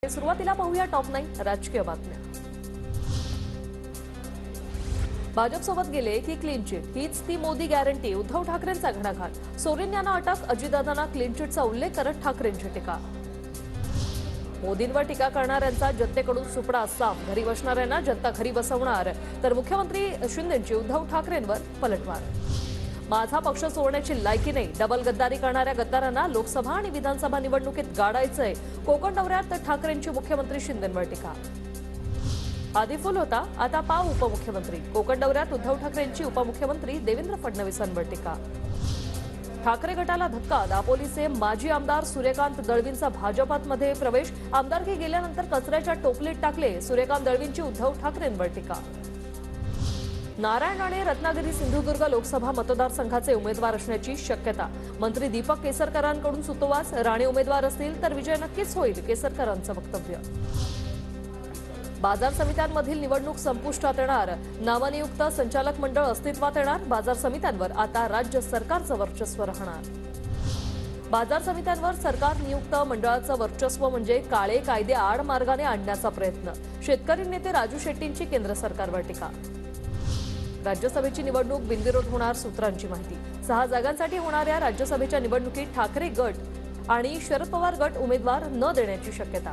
सुरुवातीला पाहूया टॉप 9 राजकीय बातम्या। भाजपसोबत गेले की क्लीन चिट, हीच ती मोदी गॅरंटी। उद्धव ठाकरेंचा घणाघात, सोरेन यांना अटक, अजितदादांना क्लीन चिटचा उल्लेख करत ठाकरेंची टीका। मोदींवर टीका करणाऱ्यांचा जनतेकडून सुपडा साफ, घरी बसणाऱ्यांना जनता घरी बसवणार, तर मुख्यमंत्री शिंदेंची उद्धव ठाकरेंवर पलटवार। माझा पक्ष सोडण्याची लायकी नाही, डबल गद्दारी करणाऱ्या गद्दारांना लोकसभा आणि विधानसभा निवडणुकीत गाडायचंय। कोकण दौऱ्यात ठाकरेंची मुख्यमंत्री शिंदेंवर टीका। आधी फुल होता, आता पाव उपमुख्यमंत्री। कोकण दौऱ्यात उद्धव ठाकरेंची उपमुख्यमंत्री देवेंद्र फडणवीसांवर टीका। ठाकरे गटाला धक्का, दापोलीचे माजी आमदार सूर्यकांत दळवींचा भाजपामध्ये प्रवेश, आमदारकी गेल्यानंतर कचऱ्याच्या टोपलीत टाकले। सूर्यकांत दळवींची उद्धव ठाकरेंवर टीका। नारायण राणे रत्नागिरी सिंधुदुर्ग लोकसभा मतदारसंघाचे उमेदवार असण्याची शक्यता। मंत्री दीपक केसरकरांकडून सुतोवाच, राणे उमेदवार असतील तर विजय नक्कीच होईल, केसरकरांचं वक्तव्य। बाजार समित्यांमधील निवडणूक संपुष्टात येणार, नामनियुक्त संचालक मंडळ अस्तित्वात येणार। बाजार समित्यांवर आता राज्य सरकारचं वर्चस्व राहणार। बाजार समित्यांवर सरकार नियुक्त मंडळाचं वर्चस्व म्हणजे काळे कायदे आड मार्गाने आणण्याचा प्रयत्न। शेतकरी नेते राजू शेट्टींची केंद्र सरकारवर टीका। राज्यसभेची निवडणूक बिनविरोध होणार, सूत्रांची माहिती। 6 जागांसाठी होणाऱ्या राज्यसभेच्या निवडणुकीत ठाकरे गट आणि शरद पवार गट उमेदवार न देण्याची शक्यता।